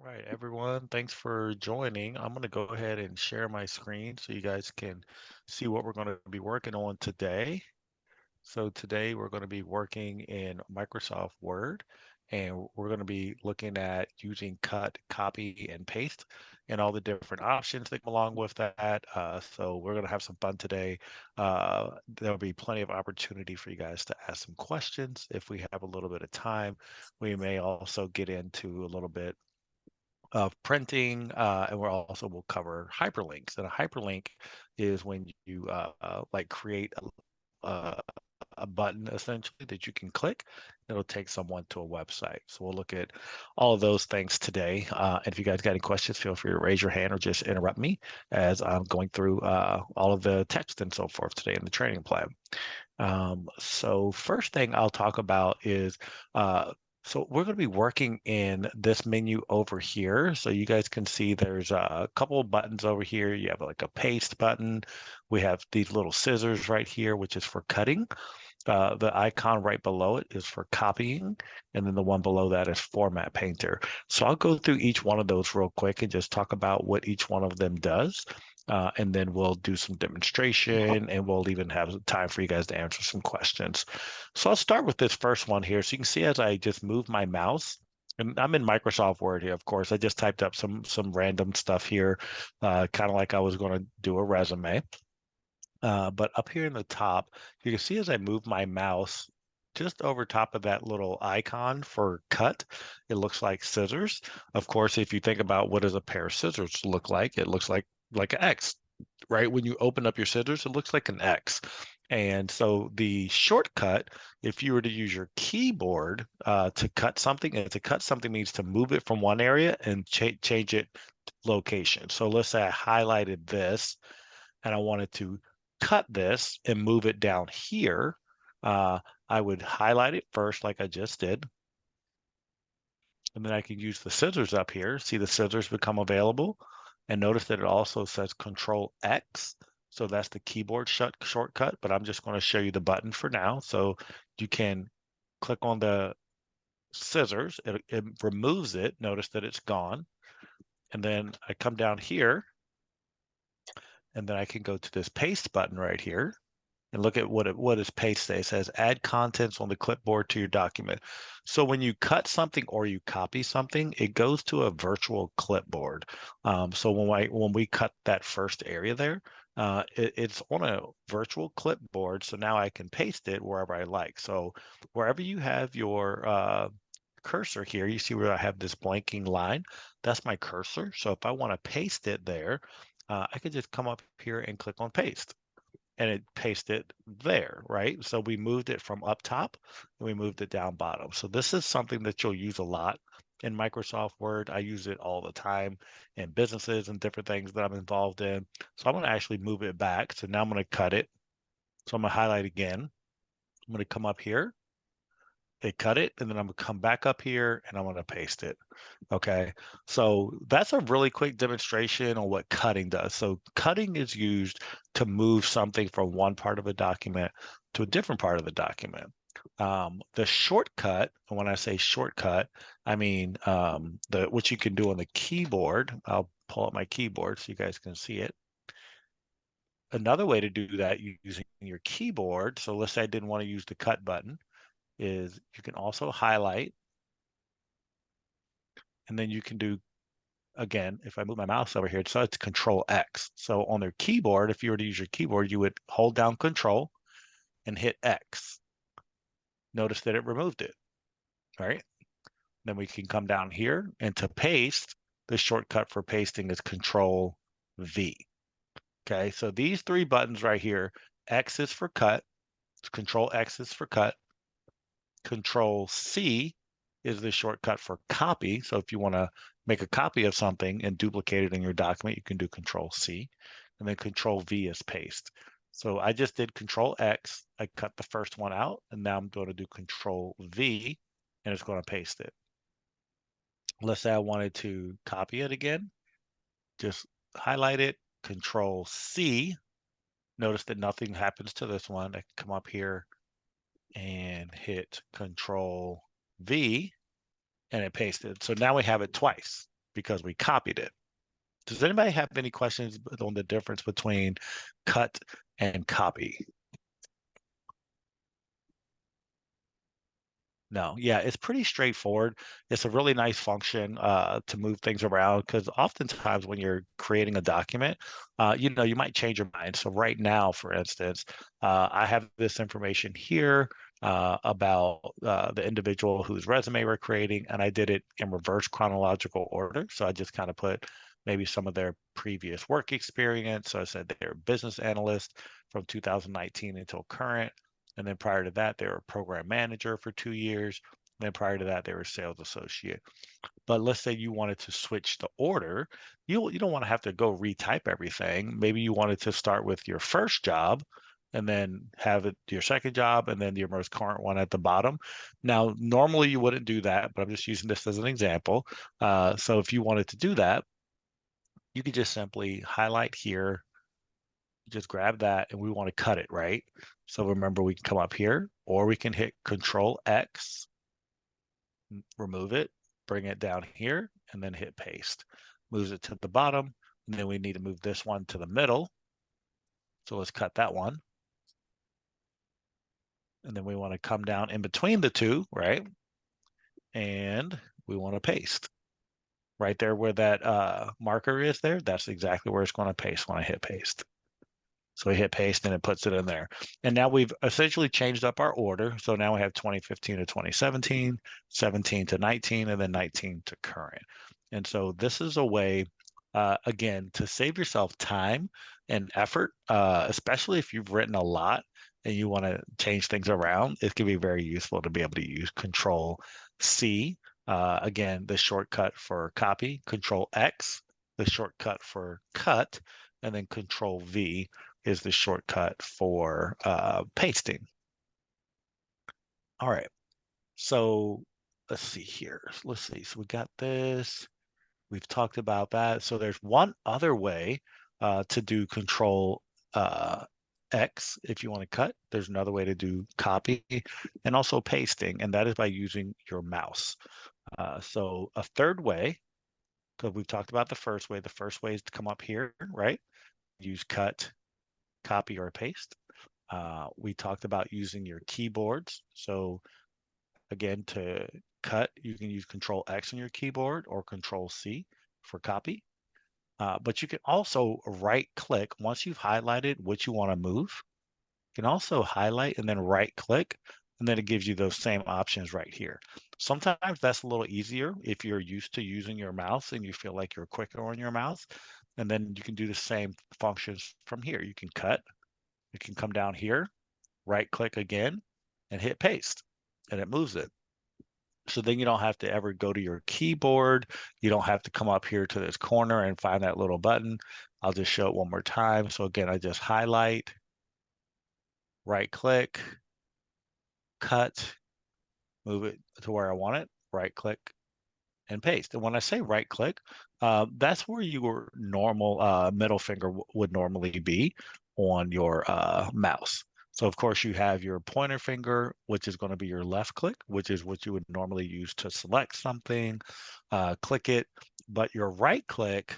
All right, everyone, thanks for joining. I'm going to go ahead and share my screen so you guys can see what we're going to be working on today. So today we're going to be working in Microsoft Word, and we're going to be looking at using cut, copy, and paste and all the different options that come along with that. So we're going to have some fun today. There'll be plenty of opportunity for you guys to ask some questions. If we have a little bit of time, we may also get into a little bit of printing, and we'll cover hyperlinks. And a hyperlink is when you like create a button essentially that you can click. It'll take someone to a website. So we'll look at all of those things today. And if you guys got any questions, feel free to raise your hand or just interrupt me as I'm going through all of the text and so forth today in the training plan. So first thing I'll talk about is so we're going to be working in this menu over here. So you guys can see there's a couple of buttons over here. You have like a paste button. We have these little scissors right here, which is for cutting. The icon right below it is for copying, and then the one below that is Format Painter. So I'll go through each one of those real quick and just talk about what each one of them does. And then we'll do some demonstration and we'll even have time for you guys to answer some questions. So I'll start with this first one here. So you can see as I just move my mouse, and I'm in Microsoft Word here, of course. I just typed up some random stuff here, kind of like I was going to do a resume. But up here in the top, you can see as I move my mouse just over top of that little icon for cut, it looks like scissors. Of course, if you think about what does a pair of scissors look like, it looks like an X, right? When you open up your scissors, it looks like an X. And so the shortcut, if you were to use your keyboard to cut something, and to cut something means to move it from one area and change it location. So let's say I highlighted this and I wanted to cut this and move it down here, I would highlight it first like I just did. And then I can use the scissors up here. See the scissors become available. And notice that it also says Control X. So that's the keyboard shortcut, but I'm just going to show you the button for now. So you can click on the scissors. It removes it. Notice that it's gone. And then I come down here, and then I can go to this paste button right here. And look at what does paste say. It says add contents on the clipboard to your document. So when you cut something or you copy something, it goes to a virtual clipboard. So when we cut that first area there, it's on a virtual clipboard. So now I can paste it wherever I like. So wherever you have your cursor here, you see where I have this blanking line. That's my cursor. So if I want to paste it there, I could just come up here and click on paste, and it pasted it there, right? So we moved it from up top and we moved it down bottom. So this is something that you'll use a lot in Microsoft Word. I use it all the time in businesses and different things that I'm involved in. So I'm going to actually move it back. So now I'm going to cut it. So I'm going to highlight again. I'm going to come up here, cut it, and then I'm going to come back up here and I'm going to paste it. Okay, so that's a really quick demonstration on what cutting does. So cutting is used to move something from one part of a document to a different part of the document. The shortcut, and when I say shortcut, I mean what you can do on the keyboard. I'll pull up my keyboard so you guys can see it. Another way to do that using your keyboard, so let's say I didn't want to use the cut button, is you can also highlight, and then you can do, again, if I move my mouse over here, so it's Control X. So on their keyboard, if you were to use your keyboard, you would hold down Control and hit X. Notice that it removed it, right? Then we can come down here, and to paste, the shortcut for pasting is Control V. Okay, so these three buttons right here, X is for cut, Control X is for cut, Control C is the shortcut for copy. So if you want to make a copy of something and duplicate it in your document, you can do Control C, and then Control V is paste. So I just did Control X, I cut the first one out, and now I'm going to do Control V, and it's going to paste it. Let's say I wanted to copy it again, just highlight it, Control C. Notice that nothing happens to this one. I can come up here and hit Control V, and it pasted. So now we have it twice. because we copied it. Does anybody have any questions on the difference between cut and copy? No, yeah, it's pretty straightforward. It's a really nice function to move things around because oftentimes when you're creating a document, you might change your mind. So right now, for instance, I have this information here about the individual whose resume we're creating, and I did it in reverse chronological order. So I just kind of put maybe some of their previous work experience. So I said they're a business analyst from 2019 until current. And then prior to that, they were a program manager for 2 years. And then prior to that, they were a sales associate. But let's say you wanted to switch the order. You don't want to have to go retype everything. Maybe you wanted to start with your first job and then have it your second job and then your most current one at the bottom. Now, normally you wouldn't do that, but I'm just using this as an example. So if you wanted to do that, you could just simply highlight here, just grab that and we want to cut it, right? So remember, we can come up here or we can hit Control X, remove it, bring it down here, and then hit paste. Moves it to the bottom, and then we need to move this one to the middle. So let's cut that one. And then we want to come down in between the two, right? And we want to paste. Right there where that marker is there, that's exactly where it's going to paste when I hit paste. So we hit paste and it puts it in there. And now we've essentially changed up our order. So now we have 2015 to 2017, 17 to 19, and then 19 to current. And so this is a way, again, to save yourself time and effort, especially if you've written a lot and you want to change things around. It can be very useful to be able to use Control C. Again, the shortcut for copy, Control X, the shortcut for cut, and then Control V is the shortcut for pasting. All right, so let's see here. Let's see, so we got this. We've talked about that. So there's one other way to do Control X if you want to cut. There's another way to do copy and also pasting, and that is by using your mouse. So a third way, because we've talked about the first way. The first way is to come up here, right? Use cut, copy, or paste. We talked about using your keyboards. So again, to cut, you can use Control X on your keyboard or Control C for copy. But you can also right click once you've highlighted what you want to move. You can also highlight and then right click, and then it gives you those same options right here. Sometimes that's a little easier if you're used to using your mouse and you feel like you're quicker on your mouse. And then you can do the same functions from here. You can cut, you can come down here, right click again, and hit paste, and it moves it. So then you don't have to ever go to your keyboard. You don't have to come up here to this corner and find that little button. I'll just show it one more time. So again, I just highlight, right click, cut, move it to where I want it, right click, and paste. And when I say right click, that's where your normal middle finger would normally be on your mouse. So of course you have your pointer finger, which is going to be your left click, which is what you would normally use to select something, click it. But your right click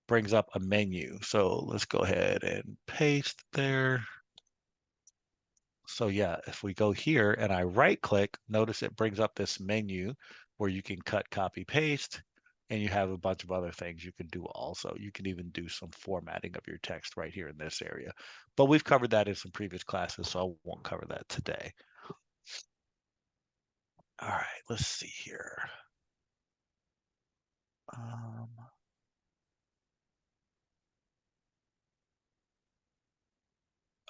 brings up a menu. So let's go ahead and paste there. So yeah, if we go here and I right click, notice it brings up this menu where you can cut, copy, paste, and you have a bunch of other things you can do also. You can even do some formatting of your text right here in this area. But we've covered that in some previous classes, so I won't cover that today. All right, let's see here.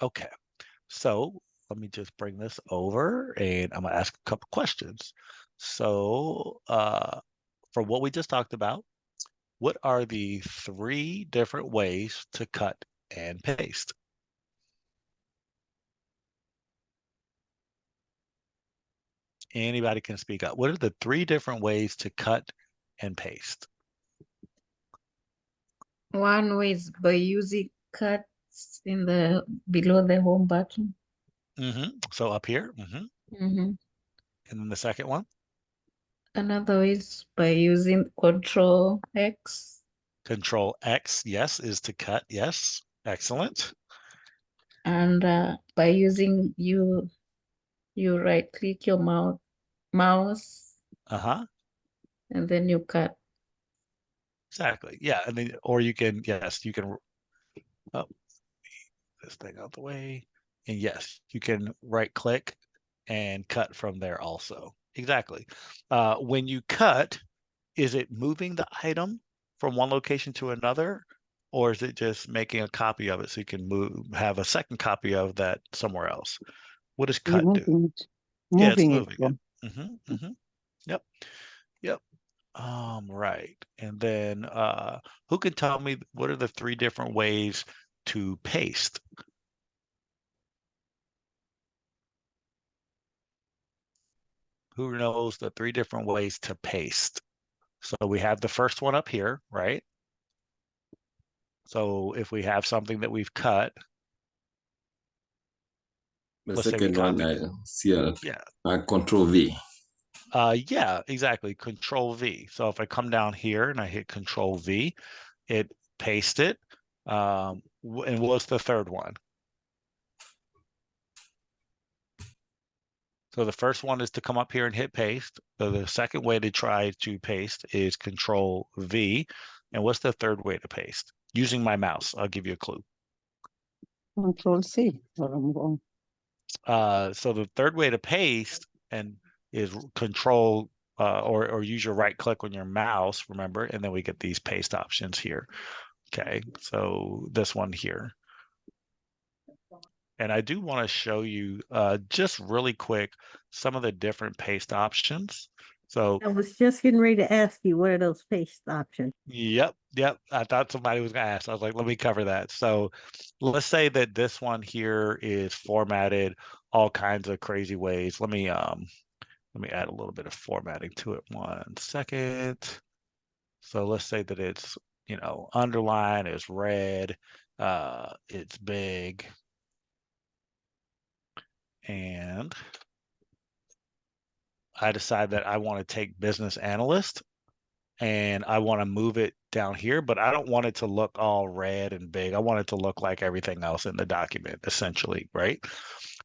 Okay, so let me just bring this over and I'm gonna ask a couple questions. So for what we just talked about, what are the 3 different ways to cut and paste? Anybody can speak up. What are the 3 different ways to cut and paste? One way is by using cuts in the below the home button. So up here. Mm-hmm. And then the second one? Another is by using Control X. Control X, yes, is to cut. Yes, excellent. And by using you right click your mouse Uh-huh. and then you cut. Exactly. Yeah, and then or you can, yes, you can oh, this thing out the way. And yes, you can right click and cut from there also. Exactly. When you cut, is it moving the item from one location to another, or is it just making a copy of it so you can have a second copy of that somewhere else? What does cut do? Moving it, Yeah, it's moving it moving it. from. Yep. Yep. Right. And then who can tell me what are the three different ways to paste? Who knows the three different ways to paste? So we have the first one up here, right? So if we have something that we've cut, The let's say we second one, copied I it. see Yeah. Control V. Yeah, exactly. Control V. So if I come down here and I hit Control V, it pastes it. And what's the third one? So the first one is to come up here and hit paste. So the second way to try to paste is Control V. And what's the third way to paste? Using my mouse. I'll give you a clue. Control C, or I'm wrong. So the third way to paste and is Control or use your right click on your mouse, remember, and then we get these paste options here. Okay, so this one here. And I do want to show you just really quick some of the different paste options. So, I was just getting ready to ask you, what are those paste options? yep. I thought somebody was going to ask. I was like, let me cover that. So let's say that this one here is formatted all kinds of crazy ways. Let me add a little bit of formatting to it. 1 second. So let's say that it's, underline is red, it's big, and I decide that I want to take business analyst and I want to move it down here, but I don't want it to look all red and big. I want it to look like everything else in the document, essentially, right?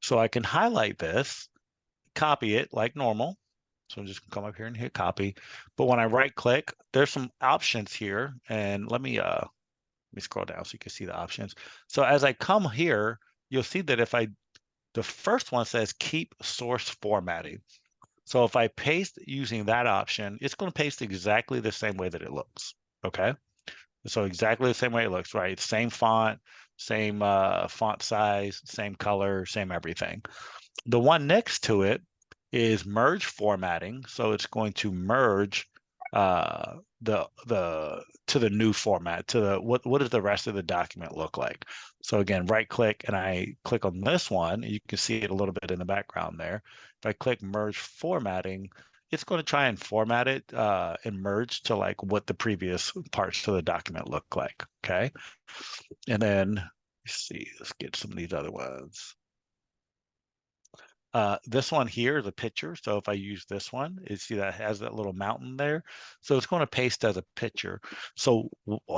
So I can highlight this, copy it like normal. So I'm just gonna come up here and hit copy. But when I right click, there's some options here. And let me scroll down so you can see the options. So as I come here, you'll see that the first one says keep source formatting. So if I paste using that option, it's going to paste exactly the same way that it looks. Okay. So exactly the same way it looks, right? Same font, same font size, same color, same everything. The one next to it is merge formatting. So it's going to merge the to the new format, to the what does the rest of the document look like? So again, right click and I click on this one. You can see it a little bit in the background there. If I click merge formatting, it's going to try and format it and merge to like what the previous parts of the document look like. Okay. And then let's see, let's get some of these other ones. This one here is a picture. So if I use this one, you see that has that little mountain there. So it's going to paste as a picture. So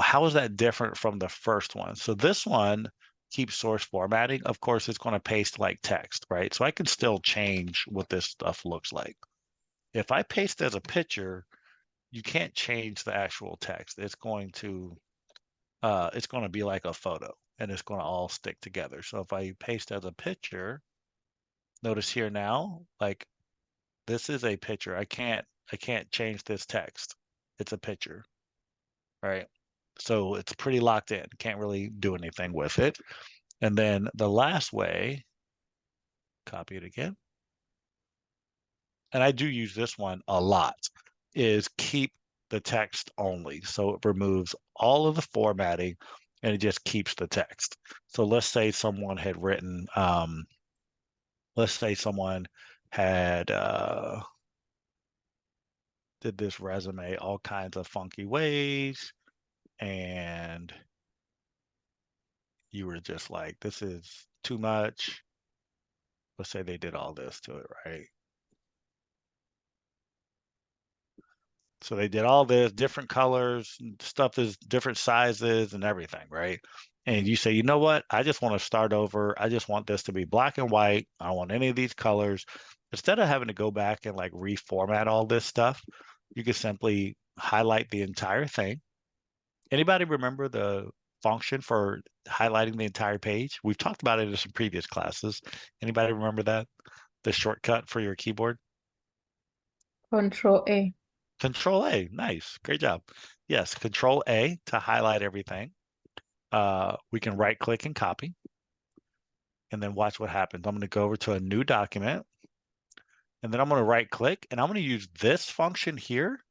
how is that different from the first one? So this one keeps source formatting. Of course, it's going to paste like text, right? So I can still change what this stuff looks like. If I paste as a picture, you can't change the actual text. It's going to be like a photo and it's going to all stick together. So if I paste as a picture, notice here now, like this is a picture. I can't change this text. It's a picture, right? So it's pretty locked in. Can't really do anything with it. And then the last way, copy it again. And I do use this one a lot, is keep the text only. So it removes all of the formatting and it just keeps the text. So let's say someone had written, let's say someone had did this resume all kinds of funky ways and you were just like, this is too much. Let's say they did all this to it, right? So they did all this different colors, stuff is different sizes and everything, right? And you say, you know what? I just want to start over. I just want this to be black and white. I don't want any of these colors. Instead of having to go back and like reformat all this stuff, you can simply highlight the entire thing. Anybody remember the function for highlighting the entire page? We've talked about it in some previous classes. Anybody remember that? The shortcut for your keyboard? Control A. Control A, nice, great job. Yes, Control A to highlight everything. We can right click and copy. And then watch what happens. I'm going to go over to a new document. And then I'm going to right click and I'm going to use this function here,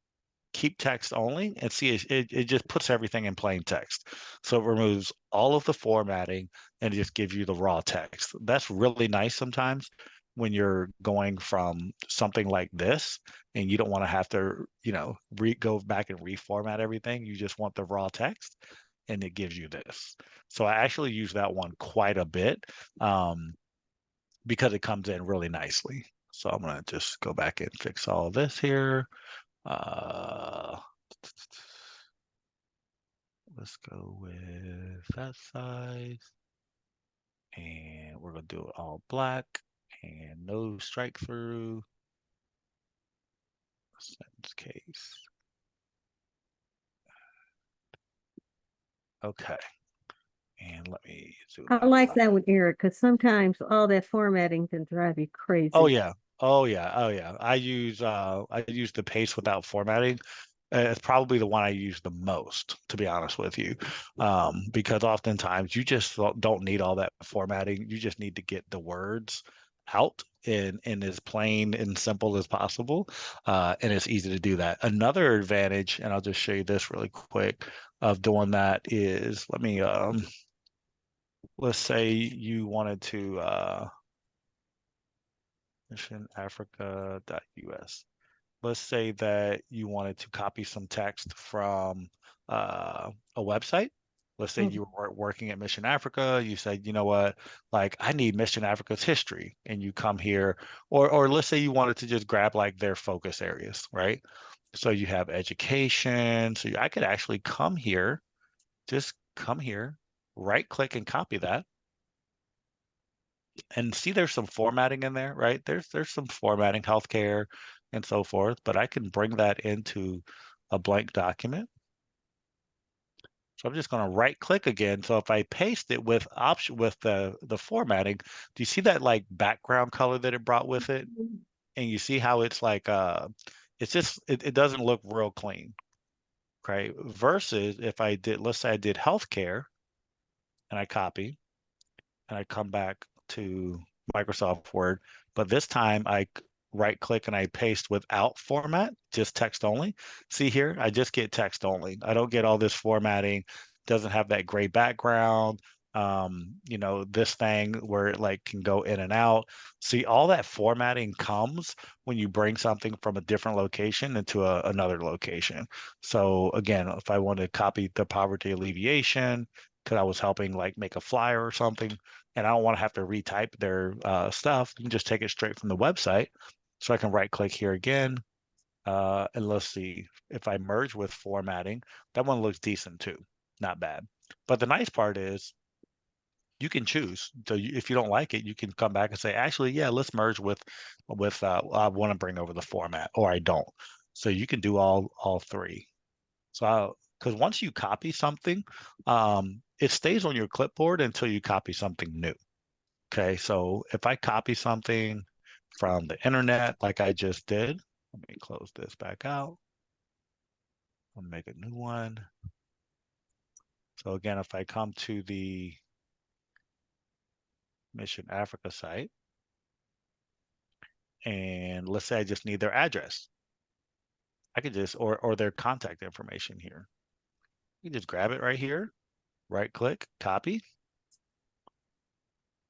keep text only, and see it just puts everything in plain text. So it removes all of the formatting and it just gives you the raw text. That's really nice sometimes when you're going from something like this and you don't want to have to, go back and reformat everything. You just want the raw text and it gives you this. So I actually use that one quite a bit because it comes in really nicely. So I'm going to just go back and fix all of this here. Let's go with that size. And we're going to do it all black and no strike through. Sentence case. Okay. And let me zoom I out. like that with Eric, because sometimes all that formatting can drive you crazy. Oh yeah. Oh yeah. Oh yeah. I use the paste without formatting. It's probably the one I use the most, to be honest with you, because oftentimes you just don't need all that formatting. You just need to get the words out in as plain and simple as possible, and it's easy to do that. Another advantage, and I'll just show you this really quick, of doing that is, let me let's say you wanted to missionafrica.us. Let's say that you wanted to copy some text from a website. Let's say you were working at Mission Africa. You said, you know what, like I need Mission Africa's history, and you come here, or let's say you wanted to just grab like their focus areas, right? So you have education. So I could actually come here, just come here, right click and copy that. And see, there's some formatting in there, right? There's some formatting, healthcare and so forth, but I can bring that into a blank document. So I'm just going to right click again. So if I paste it with the formatting, do you see that like background color that it brought with it? And you see how it's like it's just it doesn't look real clean. Okay. Versus if I did, let's say I did healthcare and I copy and I come back to Microsoft Word, but this time I right click and I paste without format, just text only. See here, I just get text only. I don't get all this formatting, doesn't have that gray background. This thing where it like can go in and out. See, all that formatting comes when you bring something from a different location into another location. So again, if I want to copy the poverty alleviation, because I was helping like make a flyer or something, and I don't want to have to retype their stuff, you can just take it straight from the website. So I can right click here again. And let's see, if I merge with formatting, that one looks decent too. Not bad. But the nice part is you can choose. So if you don't like it, you can come back and say, actually, yeah, let's merge with I want to bring over the format, or I don't. So you can do all three. So because once you copy something, it stays on your clipboard until you copy something new. Okay, so if I copy something from the internet like I just did, let me close this back out. I'll make a new one. So again, if I come to the Mission Africa site, and let's say I just need their address, I could just, or their contact information here. You just grab it right here, right click, copy.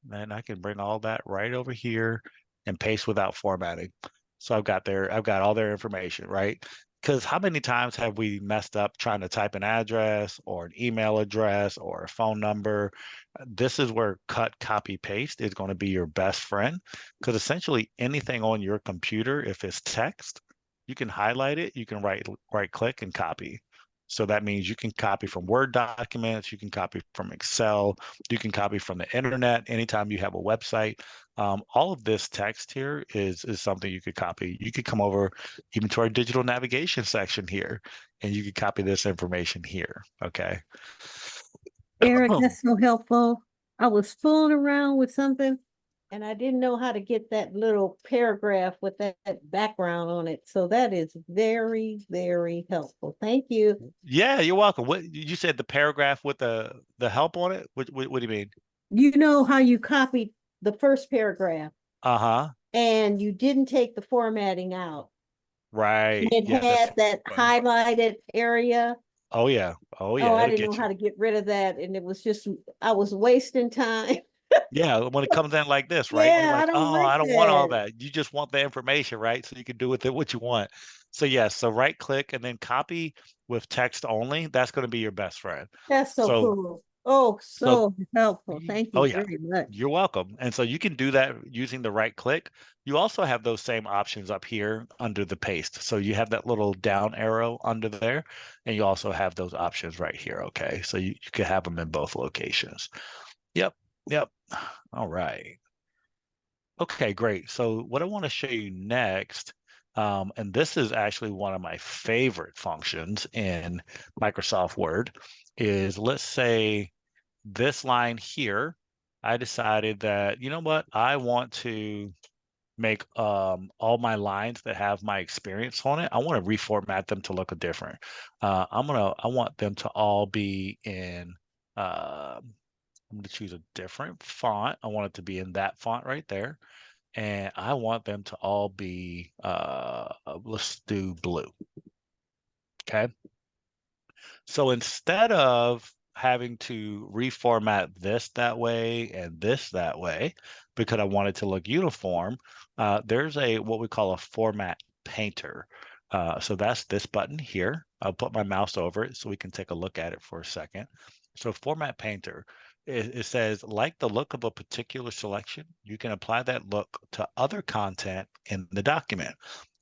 Then I can bring all that right over here and paste without formatting. So I've got all their information, right? Because how many times have we messed up trying to type an address or an email address or a phone number? This is where cut, copy, paste is going to be your best friend, because essentially anything on your computer, if it's text, you can highlight it, you can right click and copy. So that means you can copy from Word documents, you can copy from Excel, you can copy from the internet anytime you have a website. All of this text here is something you could copy. You could come over even to our digital navigation section here, and you could copy this information here, okay? Eric, that's so helpful. I was fooling around with something and I didn't know how to get that little paragraph with that background on it. So that is very, very helpful. Thank you. Yeah, you're welcome. What you said, the paragraph with the help on it? What do you mean? You know how you copied the first paragraph Uh-huh. and you didn't take the formatting out. Right. It Yeah, had that funny. highlighted area. Oh yeah. Oh yeah. Oh, I It'll didn't know get how you. to get rid of that. And it was just, I was wasting time. Yeah, when it comes in like this, right? When you're Yeah, I like, don't oh, like I don't want all that. that. You just want the information, right? So you can do with it what you want. So yes, so right click and then copy with text only. That's going to be your best friend. That's so So cool. Oh, so so helpful. Thank oh you yeah, very much. you're welcome. And so you can do that using the right click. You also have those same options up here under the paste. So you have that little down arrow under there, and you also have those options right here. Okay, so you can have them in both locations. Yep, yep. All right. Okay, great. So what I want to show you next, and this is actually one of my favorite functions in Microsoft Word, is let's say this line here, I decided that, you know what, I want to make all my lines that have my experience on it, I want to reformat them to look different. I want them to all be in, I'm going to choose a different font. I want it to be in that font right there. And I want them to all be, let's do blue. Okay. So instead of having to reformat this that way and this that way, because I want it to look uniform, there's what we call a format painter. So that's this button here. I'll put my mouse over it so we can take a look at it for a second. So format painter, it says, like the look of a particular selection, you can apply that look to other content in the document.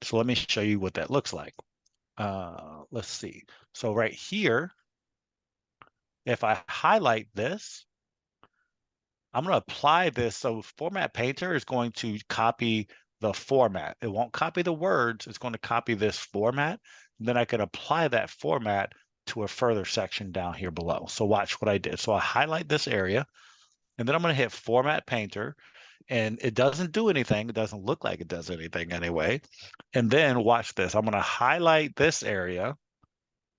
So let me show you what that looks like. Let's see. So right here, if I highlight this, I'm going to apply this. So Format Painter is going to copy the format. It won't copy the words. It's going to copy this format. And then I can apply that format to a further section down here below. So watch what I did. So I highlight this area, and then I'm going to hit Format Painter, and it doesn't do anything. It doesn't look like it does anything anyway. And then watch this. I'm going to highlight this area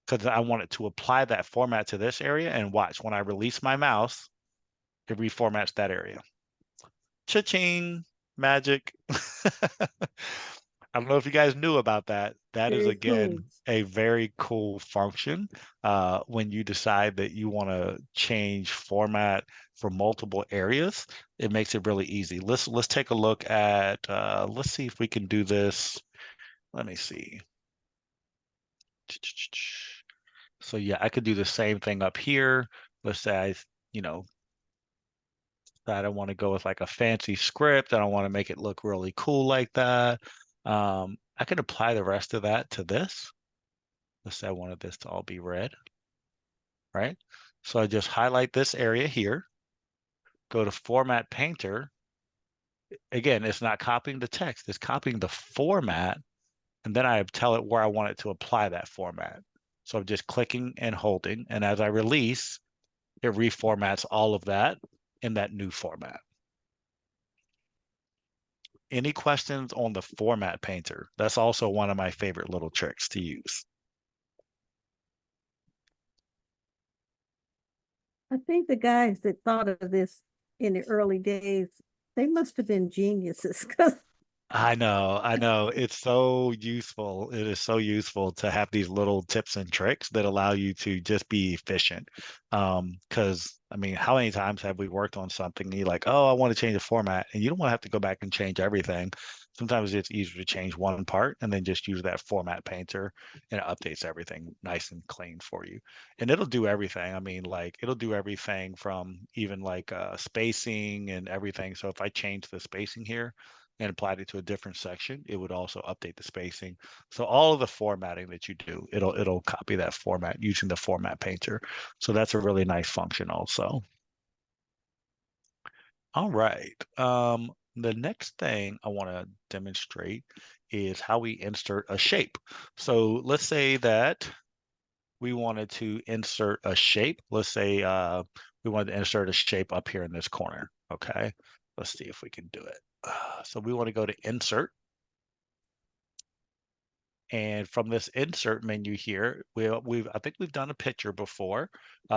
because I want it to apply that format to this area. And watch, when I release my mouse, it reformats that area. Cha-ching, magic. I don't know if you guys knew about that. That is, Very again, cool. a very cool function when you decide that you want to change format for multiple areas. It makes it really easy. Let's take a look at, let's see if we can do this. Let me see. So yeah, I could do the same thing up here. Let's say I don't want to go with like a fancy script. I don't want to make it look really cool like that. I could apply the rest of that to this. Let's say I wanted this to all be red, right? So I just highlight this area here, go to Format Painter. Again, it's not copying the text, it's copying the format, and then I tell it where I want it to apply that format. So I'm just clicking and holding, and as I release, it reformats all of that in that new format. Any questions on the Format Painter? That's also one of my favorite little tricks to use. I think the guys that thought of this in the early days, they must have been geniuses because I know. It's so useful. It is so useful to have these little tips and tricks that allow you to just be efficient. Because I mean, how many times have we worked on something and you're like, oh, I want to change the format, and you don't want to have to go back and change everything. Sometimes it's easier to change one part and then just use that format painter, and it updates everything nice and clean for you. And it'll do everything. I mean, like it'll do everything from even like spacing and everything. So if I change the spacing here, and applied it to a different section, it would also update the spacing. So all of the formatting that you do, it'll copy that format using the format painter. So that's a really nice function also. All right. The next thing I want to demonstrate is how we insert a shape. So let's say that we wanted to insert a shape. Let's say we wanted to insert a shape up here in this corner. Okay. Let's see if we can do it. So we want to go to Insert. And from this Insert menu here, I think we've done a picture before.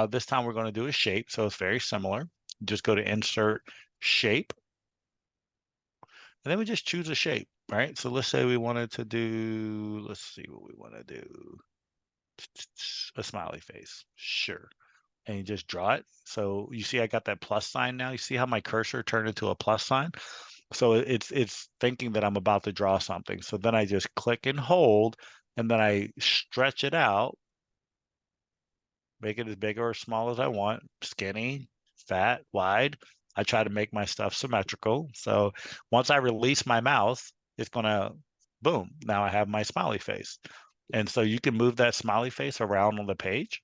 This time we're going to do a shape. So it's very similar. Just go to Insert, Shape. And then we just choose a shape, right? So let's say we wanted to do, let's see what we want to do. A smiley face. Sure. And you just draw it. So you see I got that plus sign now. You see how my cursor turned into a plus sign? So it's thinking that I'm about to draw something. So then I just click and hold, and then I stretch it out, make it as big or as small as I want, skinny, fat, wide. I try to make my stuff symmetrical. So once I release my mouth, it's gonna, boom, now I have my smiley face. And so you can move that smiley face around on the page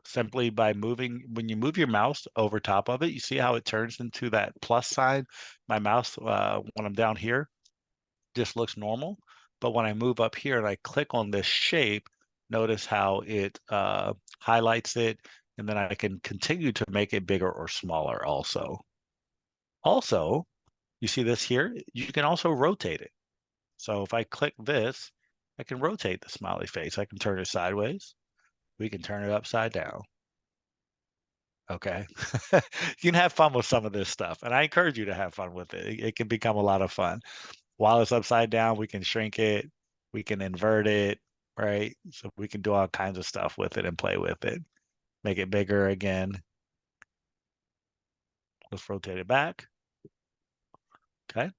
simply by moving. When you move your mouse over top of it, you see how it turns into that plus sign. My mouse, when I'm down here, just looks normal. But when I move up here and I click on this shape, notice how it highlights it, and then I can continue to make it bigger or smaller also. Also, you see this here? You can also rotate it. So if I click this, I can rotate the smiley face. I can turn it sideways. We can turn it upside down. Okay. You can have fun with some of this stuff, and I encourage you to have fun with it. It can become a lot of fun. While it's upside down, we can shrink it, we can invert it, right? So we can do all kinds of stuff with it and play with it. Make it bigger again. Let's rotate it back. Okay.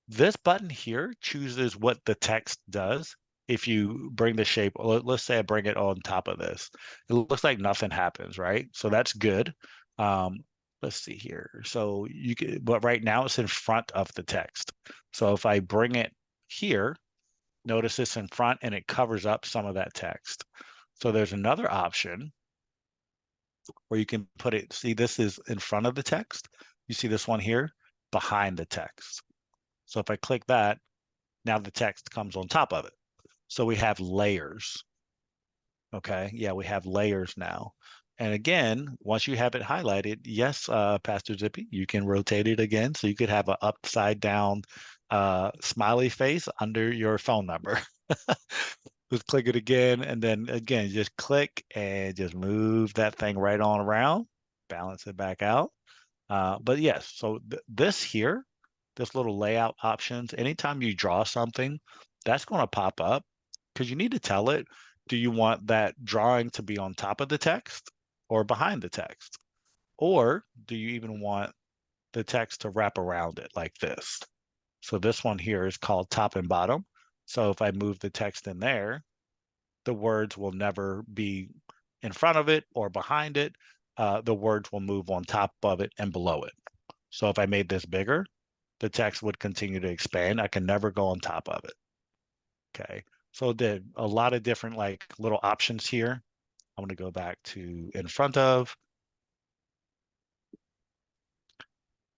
This button here chooses what the text does. If you bring the shape, let's say I bring it on top of this, it looks like nothing happens, right? So that's good. Let's see here. So you can, but right now it's in front of the text. So if I bring it here, notice it's in front and it covers up some of that text. So there's another option where you can put it, see this is in front of the text. You see this one here, behind the text. So if I click that, now the text comes on top of it. So we have layers. Okay, yeah, we have layers now. And again, once you have it highlighted, yes, Pastor Zippy, you can rotate it again. So you could have an upside down smiley face under your phone number. Just click it again, and then again, just click and just move that thing right on around, balance it back out. But yes, so this here, this little layout options, anytime you draw something, that's going to pop up because you need to tell it, do you want that drawing to be on top of the text or behind the text? Or do you even want the text to wrap around it like this? So this one here is called top and bottom. So if I move the text in there, the words will never be in front of it or behind it. The words will move on top of it and below it. So if I made this bigger, the text would continue to expand. I can never go on top of it. Okay. So did a lot of different like little options here. I'm going to go back to in front of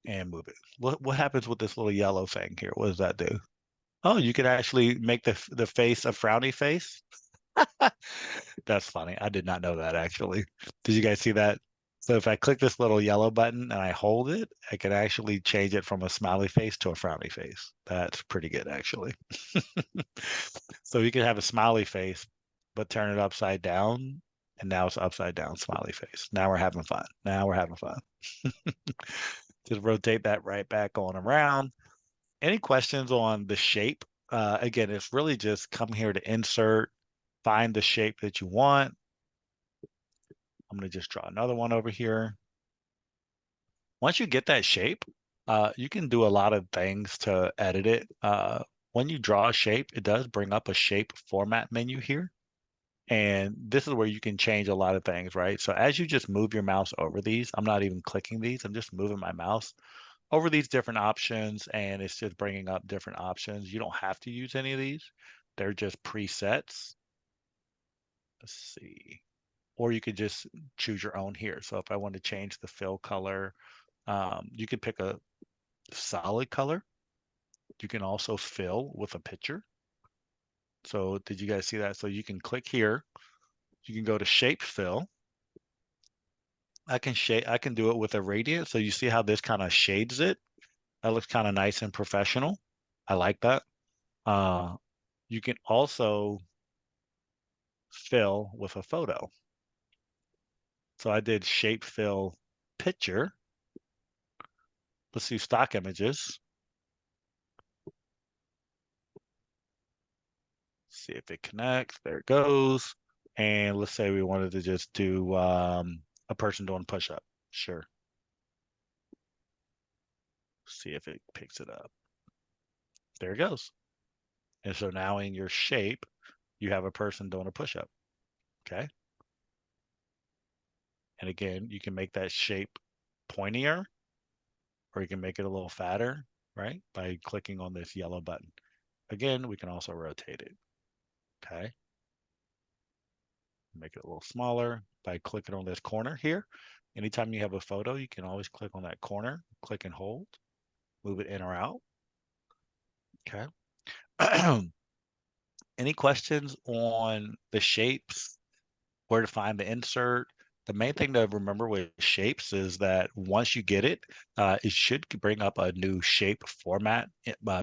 and move it. What happens with this little yellow thing here? What does that do? Oh, you can actually make the face a frowny face. That's funny. I did not know that actually. Did you guys see that? So if I click this little yellow button and I hold it, I can actually change it from a smiley face to a frowny face. That's pretty good actually. So you can have a smiley face, but turn it upside down, and now it's upside down smiley face. Now we're having fun. Now we're having fun. Just rotate that right back on around. Any questions on the shape? Again, it's really just come here to insert, find the shape that you want. I'm going to just draw another one over here. Once you get that shape, you can do a lot of things to edit it. When you draw a shape, it does bring up a shape format menu here. And this is where you can change a lot of things, right? So as you just move your mouse over these, I'm not even clicking these, I'm just moving my mouse. over these different options, and it's just bringing up different options. You don't have to use any of these. They're just presets. Let's see. Or you could just choose your own here. So if I want to change the fill color, you could pick a solid color. You can also fill with a picture. So did you guys see that? So you can click here. You can go to shape fill. I can do it with a radiant. So you see how this kind of shades it? That looks kind of nice and professional. I like that. You can also fill with a photo. So I did shape fill picture. Let's see stock images. See if it connects. There it goes. And let's say we wanted to just do a person doing push-up. Sure. See if it picks it up. There it goes. And so now in your shape, you have a person doing a push-up. Okay. And again, you can make that shape pointier, or you can make it a little fatter, right? By clicking on this yellow button. Again, we can also rotate it. Okay. Make it a little smaller by clicking on this corner here. Anytime you have a photo, you can always click on that corner, click and hold, move it in or out. Okay. Any questions on the shapes, where to find the insert? The main thing to remember with shapes is that once you get it, it should bring up a new shape format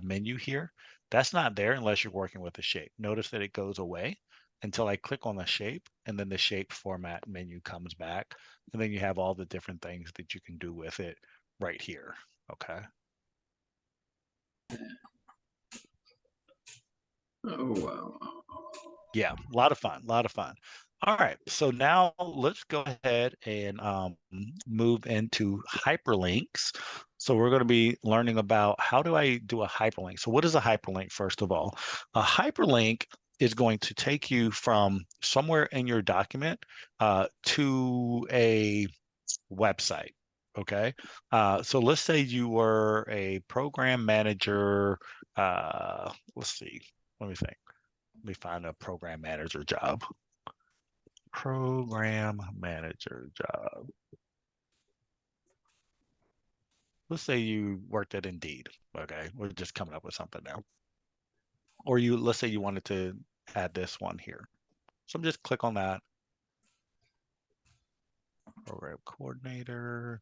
menu here. That's not there unless you're working with a shape. Notice that it goes away until I click on the shape, and then the shape format menu comes back. And then you have all the different things that you can do with it right here. Okay. Oh, wow. Yeah, a lot of fun, a lot of fun. All right, so now let's go ahead and move into hyperlinks. So we're going to be learning about how do I do a hyperlink. So what is a hyperlink, first of all? A hyperlink is going to take you from somewhere in your document to a website. Okay, so let's say you were a program manager. Let's see, let me think. Let me find a program manager job. Program manager job. Let's say you worked at Indeed. Okay, we're just coming up with something now. Or let's say you wanted to add this one here. So I'm just click on that. Program coordinator.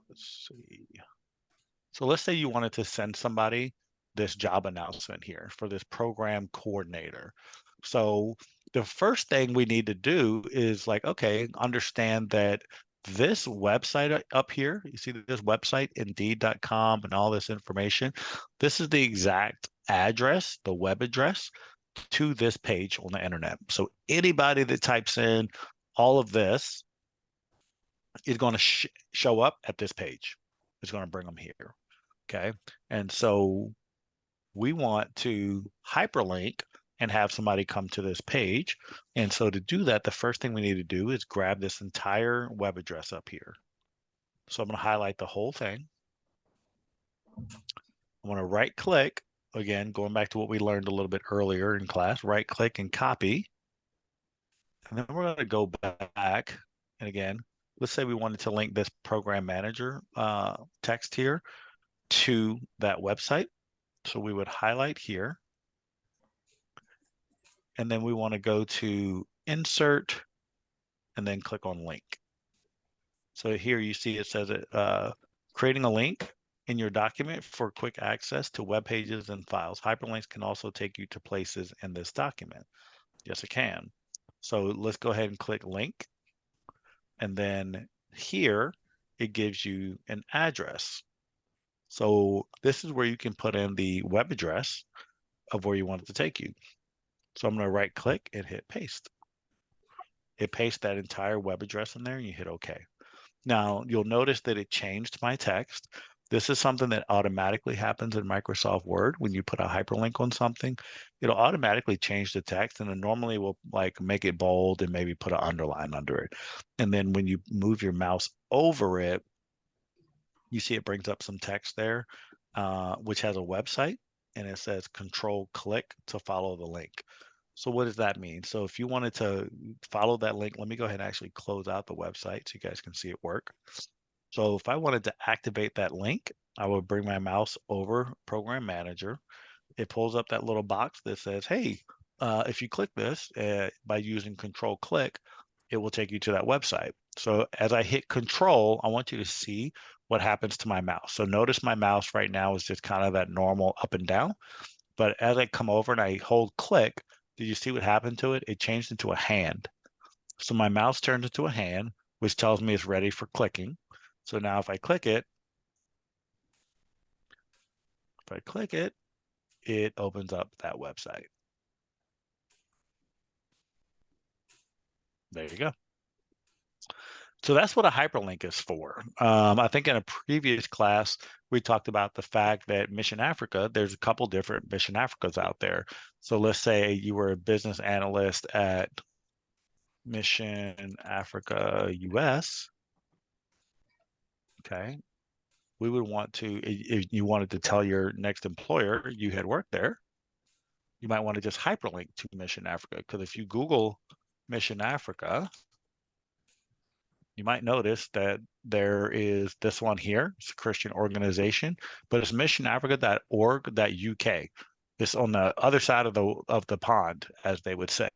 Let's see. So let's say you wanted to send somebody this job announcement here for this program coordinator. So the first thing we need to do is like, okay, understand that this website up here, you see this website, indeed.com, and all this information, this is the exact address, the web address to this page on the internet. So anybody that types in all of this is going to show up at this page. It's going to bring them here. Okay. And so we want to hyperlink and have somebody come to this page. And so to do that, the first thing we need to do is grab this entire web address up here. So I'm going to highlight the whole thing. I'm going to right click, again, going back to what we learned a little bit earlier in class, right click and copy. And then we're going to go back. And again, let's say we wanted to link this program manager text here to that website. So we would highlight here. And then we want to go to insert and then click on link. So here you see it says creating a link in your document for quick access to web pages and files. Hyperlinks can also take you to places in this document. Yes, it can. So let's go ahead and click link. And then here it gives you an address. So this is where you can put in the web address of where you want it to take you. So I'm going to right click and hit paste. It pastes that entire web address in there and you hit OK. Now you'll notice that it changed my text. This is something that automatically happens in Microsoft Word. When you put a hyperlink on something, it'll automatically change the text, and it normally will like make it bold and maybe put an underline under it. And then when you move your mouse over it, you see it brings up some text there, which has a website, and it says control click to follow the link. So what does that mean? So if you wanted to follow that link, let me go ahead and actually close out the website so you guys can see it work. So if I wanted to activate that link, I would bring my mouse over Program Manager. It pulls up that little box that says, hey, if you click this by using control click, it will take you to that website. So as I hit control, I want you to see what happens to my mouse. So notice my mouse right now is just kind of that normal up and down. But as I come over and I hold click, did you see what happened to it? It changed into a hand. So my mouse turned into a hand, which tells me it's ready for clicking. So now if I click it, it opens up that website. There you go. So that's what a hyperlink is for. I think in a previous class, we talked about the fact that Mission Africa, there's a couple different Mission Africas out there. So let's say you were a business analyst at Mission Africa US. Okay. We would want to, if you wanted to tell your next employer you had worked there, you might want to just hyperlink to Mission Africa. Because if you Google Mission Africa, you might notice that there is this one here. It's a Christian organization, but it's missionafrica.org.uk. It's on the other side of the pond, as they would say,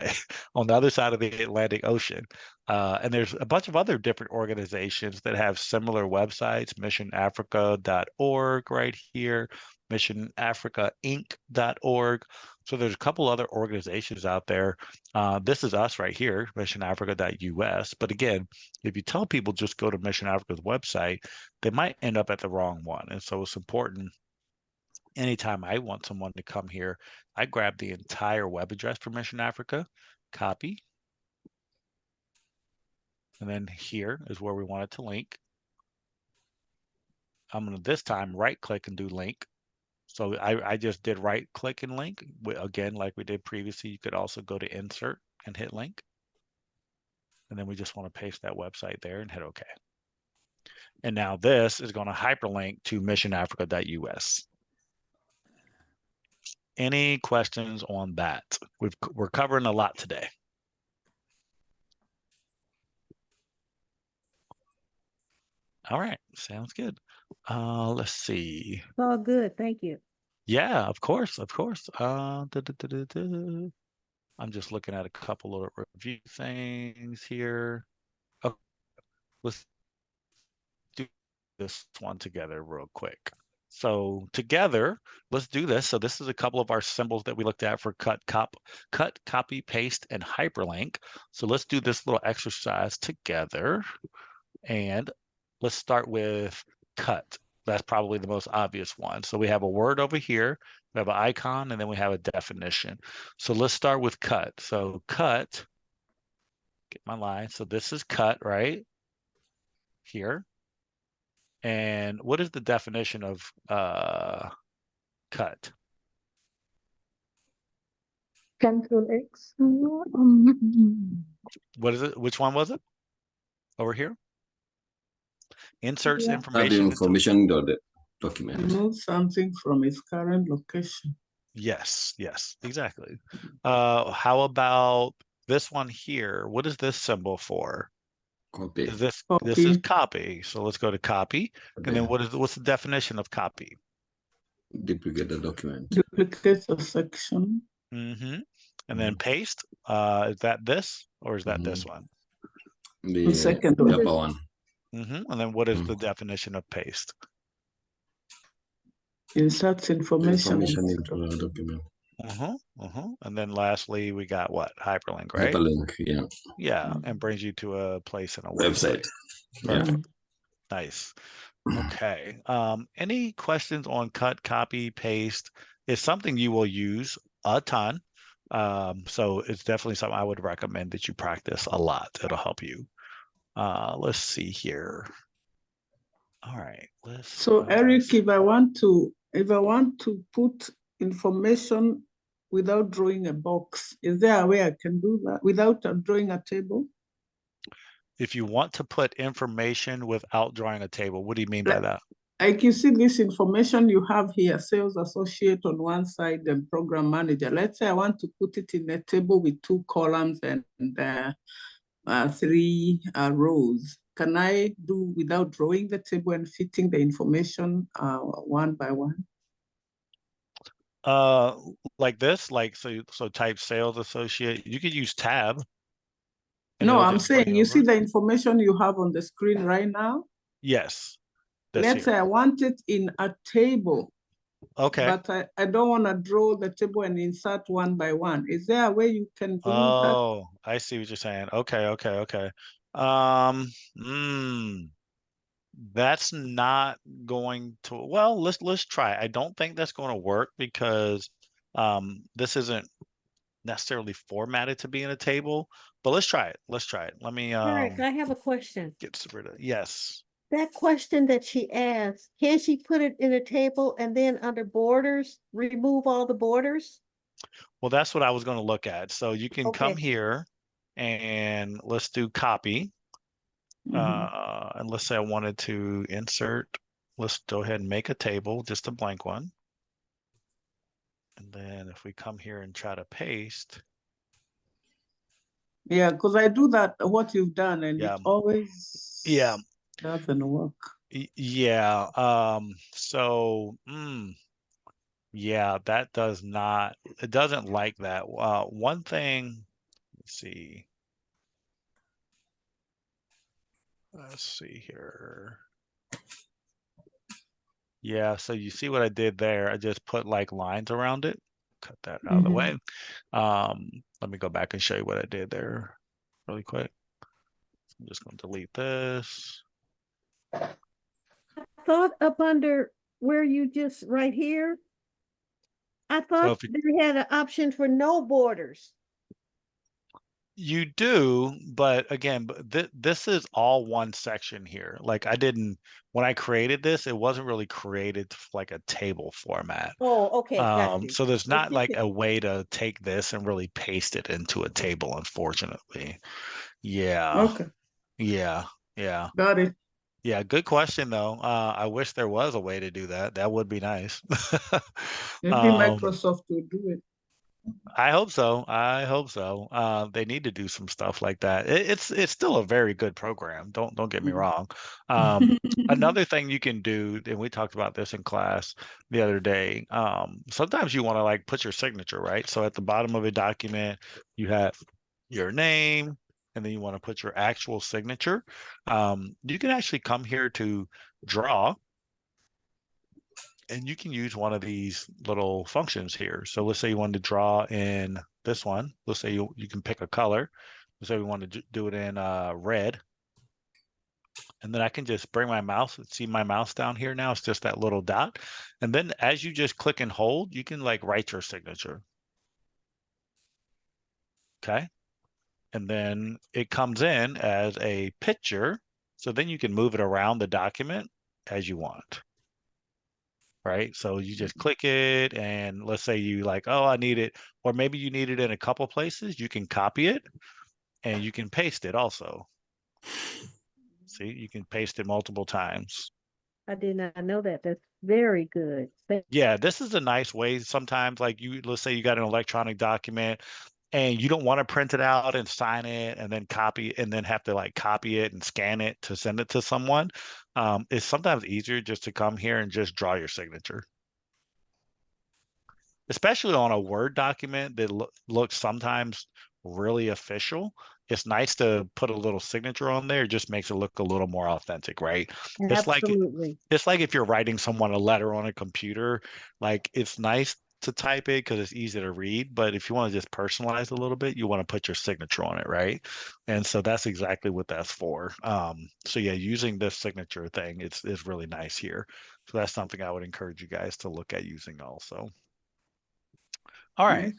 on the other side of the Atlantic Ocean. And there's a bunch of other different organizations that have similar websites, missionafrica.org right here, missionafricainc.org. So there's a couple other organizations out there. This is us right here, missionafrica.us. But again, if you tell people just go to Mission Africa's website, they might end up at the wrong one. And so it's important. Anytime I want someone to come here, I grab the entire web address for Mission Africa, copy, and then here is where we want it to link. I'm going to this time right click and do link. So I just did right click and link. Again, like we did previously, you could also go to insert and hit link. And then we just want to paste that website there and hit OK. And now this is going to hyperlink to missionafrica.us. Any questions on that? We're covering a lot today. All right, sounds good. Let's see. It's all good. Thank you. Yeah, of course, of course. I'm just looking at a couple of review things here. Oh, let's do this one together real quick. So together, let's do this. So this is a couple of our symbols that we looked at for cut, copy, paste, and hyperlink. So let's do this little exercise together. And let's start with cut. That's probably the most obvious one. So we have a word over here, we have an icon, and then we have a definition. So let's start with cut. So cut, get my line. So this is cut, right? Here. And what is the definition of cut? Control X. What is it? Which one was it? Over here? Inserts Yeah. Add information. information to the document. Remove something from its current location. Yes, yes, exactly. How about this one here? What is this symbol for? Copy. Is this Copy. is copy. So let's go to copy. And then what's the definition of copy? Duplicate the document. Duplicate a section. And then paste. Is that this or is that this one? The second the one. upper one. And then what is the definition of paste? Inserts information. Information into the document. And then lastly, we got what? Hyperlink, right? Hyperlink, yeah. Yeah, and brings you to a place in a Website. Yeah. Perfect. Nice. Okay. Any questions on cut, copy, paste? It's something you will use a ton. So it's definitely something I would recommend that you practice a lot. It'll help you. Let's see here. All right. So Eric, if I want to put information without drawing a box, is there a way I can do that without drawing a table? If you want to put information without drawing a table, what do you mean by that? Like you see this information you have here, sales associate on one side and program manager. Let's say I want to put it in a table with 2 columns and 3 rows. Can I do without drawing the table and fitting the information one by one? Like this, like so type sales associate. You could use tab. and No, it'll I'm just bring saying it you see over. the information you have on the screen right now? Yes, that's Let's say here. I want it in a table, Okay. but I don't want to draw the table and insert one by one. Is there a way you can do that? Oh, I see what you're saying. Okay. Um, that's not going to, well, let's try. I don't think that's going to work because this isn't necessarily formatted to be in a table, but let's try it. Let's try it. Let me Eric, I have a question. get rid of, yes. That question that she asked, can she put it in a table and then under borders, remove all the borders? Well, that's what I was going to look at. So you can come Okay. here and let's do copy. And let's say I wanted to insert, let's go ahead and make a table, just a blank one. And then if we come here and try to paste. Yeah, because I do that, what you've done, and Yeah. it always doesn't work. Yeah. Yeah, that does not, it doesn't like that. One thing, let's see. Let's see here. Yeah, so you see what I did there? I just put like lines around it. Cut that out of the way. Let me go back and show you what I did there really quick. I'm just going to delete this. Thought up under where you just right here. I thought they had an option for no borders. You do, but again, this is all one section here. Like I didn't, when I created this, it wasn't really created like a table format. Oh, okay, got you. So there's If not you like could- a way to take this and really paste it into a table, unfortunately. Yeah, Okay, yeah. got it. Yeah, good question though. I wish there was a way to do that. That would be nice. Maybe Microsoft will do it. I hope so. I hope so. They need to do some stuff like that. It's still a very good program. Don't get me wrong. Another thing you can do, and we talked about this in class the other day. Sometimes you want to like put your signature, right? So at the bottom of a document, you have your name, and then you want to put your actual signature. You can actually come here to draw. And you can use one of these little functions here. So let's say you wanted to draw in this one. Let's say you can pick a color. Let's say we want to do it in red. And then I can just bring my mouse, see my mouse down here now. It's just that little dot. And then as you just click and hold, you can like write your signature. Okay. And then it comes in as a picture. So then you can move it around the document as you want. Right? So you just click it and let's say you like, oh, I need it, or maybe you need it in a couple places, you can copy it and you can paste it also. See, you can paste it multiple times. I did not know that. That's very good. Yeah, this is a nice way sometimes like let's say you got an electronic document and you don't want to print it out and sign it and then copy and then have to like copy it and scan it to send it to someone. It's sometimes easier just to come here and just draw your signature. Especially on a Word document that looks sometimes really official. It's nice to put a little signature on there. It just makes it look a little more authentic, right? Absolutely. It's like if you're writing someone a letter on a computer, like it's nice to type it because it's easy to read. But if you want to just personalize a little bit, you want to put your signature on it, right? And so that's exactly what that's for. So yeah, using this signature thing is really nice here. So that's something I would encourage you guys to look at using also. All right.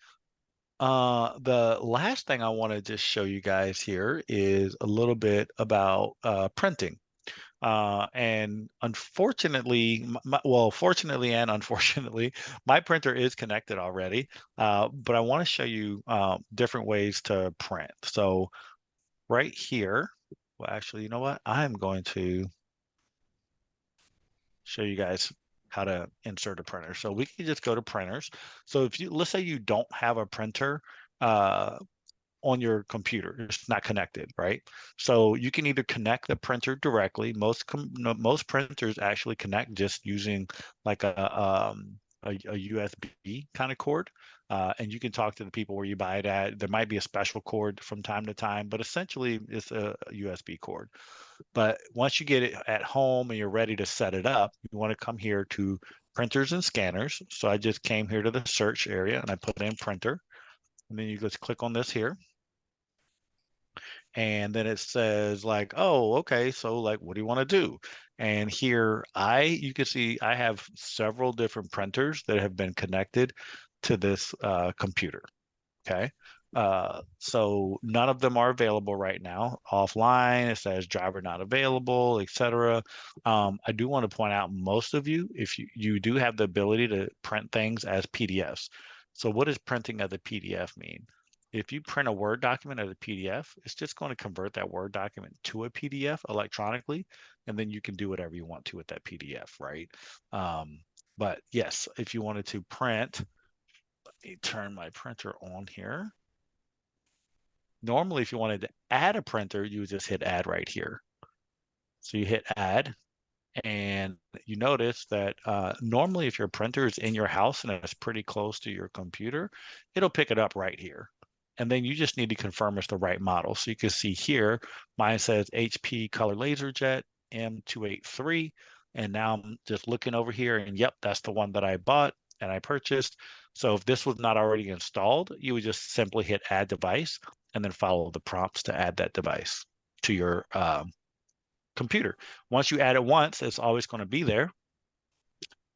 The last thing I want to just show you guys here is a little bit about printing. And unfortunately, well, fortunately and unfortunately, my printer is connected already, but I want to show you different ways to print. So right here, well, actually, you know what? I'm going to show you guys how to insert a printer. So we can just go to printers. So if you, let's say you don't have a printer on your computer, it's not connected, right? So you can either connect the printer directly. Most printers actually connect just using like a USB kind of cord. And you can talk to the people where you buy it at. There might be a special cord from time to time, but essentially it's a USB cord. But once you get it at home and you're ready to set it up, you want to come here to printers and scanners. So I just came here to the search area and I put in printer. And then you just click on this here. And then it says like, oh, okay, so like, what do you want to do? And here you can see I have several different printers that have been connected to this computer. Okay. So none of them are available right now. Offline, it says driver not available, etc. I do want to point out most of you, if you do have the ability to print things as PDFs. So what does printing as a PDF mean? If you print a Word document as a PDF, it's just going to convert that Word document to a PDF electronically, and then you can do whatever you want to with that PDF, right? But yes, if you wanted to print, let me turn my printer on here. Normally, if you wanted to add a printer, you would just hit add right here. So you hit add, and you notice that normally if your printer is in your house and it's pretty close to your computer, it'll pick it up right here. And then you just need to confirm it's the right model. So you can see here, mine says HP Color LaserJet M283. And now I'm just looking over here and yep, that's the one that I bought and I purchased. So if this was not already installed, you would just simply hit add device and then follow the prompts to add that device to your computer. Once you add it once, it's always going to be there.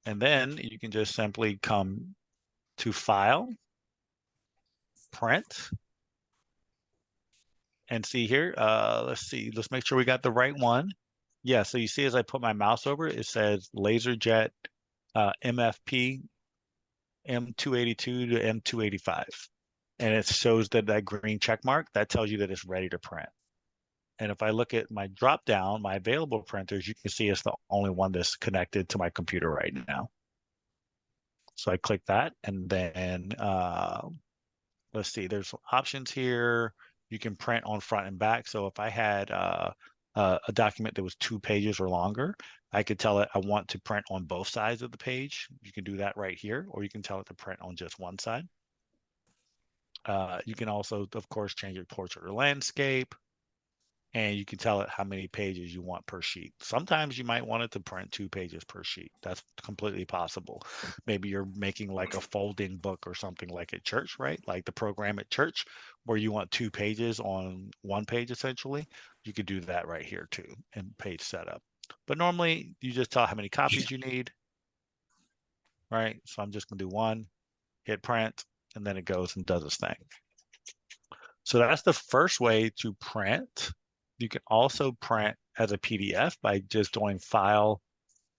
And then you can just simply come to File, Print, and see here. Let's make sure we got the right one. Yeah, so you see as I put my mouse over it, it says LaserJet MFP M282 to M285. And it shows that green check mark, that tells you that it's ready to print. And if I look at my drop down, my available printers, you can see it's the only one that's connected to my computer right now. So I click that and then let's see, there's options here. You can print on front and back. So if I had a document that was 2 pages or longer, I could tell it I want to print on both sides of the page. You can do that right here, or you can tell it to print on just one side. You can also, of course, change your portrait or landscape, and you can tell it how many pages you want per sheet. Sometimes you might want it to print 2 pages per sheet. That's completely possible. Maybe you're making like a folding book or something like at church, right? Like the program at church where you want 2 pages on 1 page, essentially. You could do that right here too in page setup. But normally you just tell how many copies you need, right? So I'm just gonna do 1, hit print, and then it goes and does its thing. So that's the first way to print. You can also print as a PDF by just doing File,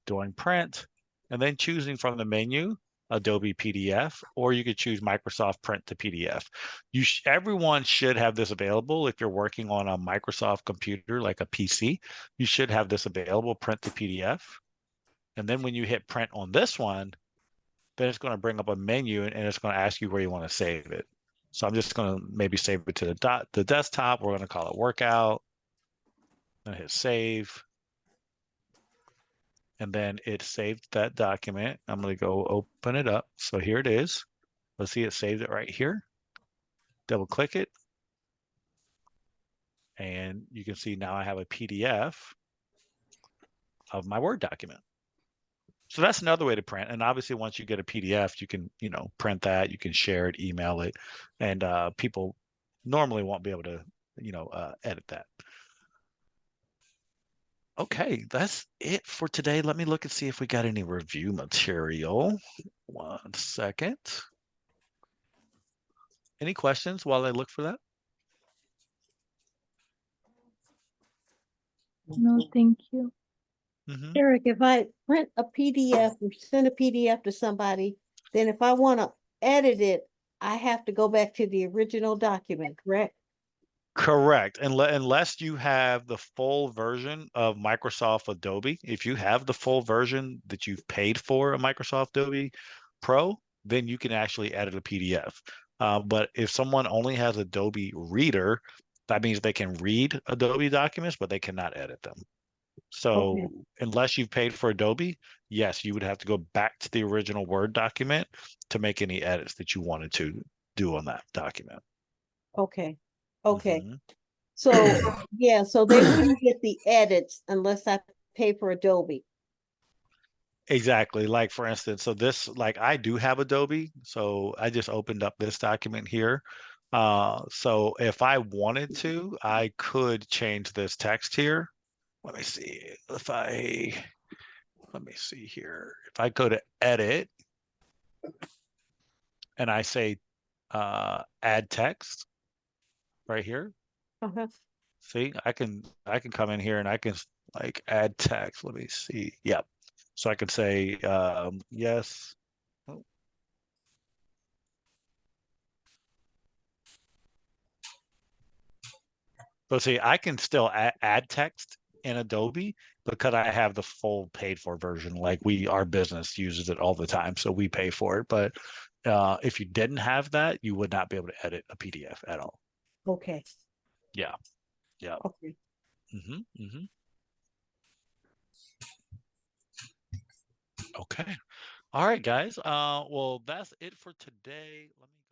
doing Print, and then choosing from the menu Adobe PDF, or you could choose Microsoft Print to PDF. Everyone should have this available. If you're working on a Microsoft computer like a PC, you should have this available, Print to PDF. And then when you hit print on this one, then it's going to bring up a menu and it's going to ask you where you want to save it. So I'm just going to maybe save it to the desktop. We're going to call it workout. And hit save. And then it saved that document. I'm going to go open it up. So here it is. Let's see, it saved it right here. Double click it. And you can see now I have a PDF of my Word document. So that's another way to print. And obviously, once you get a PDF, you can, print that, you can share it, email it, and people normally won't be able to, edit that. Okay, that's it for today. Let me look and see if we got any review material. 1 second. Any questions while I look for that? No, thank you. Eric, if I print a PDF or send a PDF to somebody, then if I want to edit it, I have to go back to the original document, correct? Correct. Unless you have the full version of Microsoft Adobe, if you have the full version that you've paid for a Microsoft Adobe Pro, then you can actually edit a PDF. But if someone only has Adobe Reader, that means they can read Adobe documents, but they cannot edit them. So Okay. unless you've paid for Adobe, yes, you would have to go back to the original Word document to make any edits that you wanted to do on that document. Okay. Okay. Mhm. So, yeah, so they wouldn't get the edits unless I pay for Adobe. Exactly. Like for instance, so this, like I do have Adobe, so I just opened up this document here. So if I wanted to, I could change this text here. Let me see let me see here. If I go to edit and I say add text right here, Uh-huh. see, I can come in here and I can like add text. Let me see. Yep. So I could say yes. Oh, so see, I can still add text in Adobe because I have the full paid for version. Like our business uses it all the time, so we pay for it. But if you didn't have that, you would not be able to edit a PDF at all. Okay. Yeah. Yeah. Okay. Okay. All right, guys. Well, that's it for today. Let me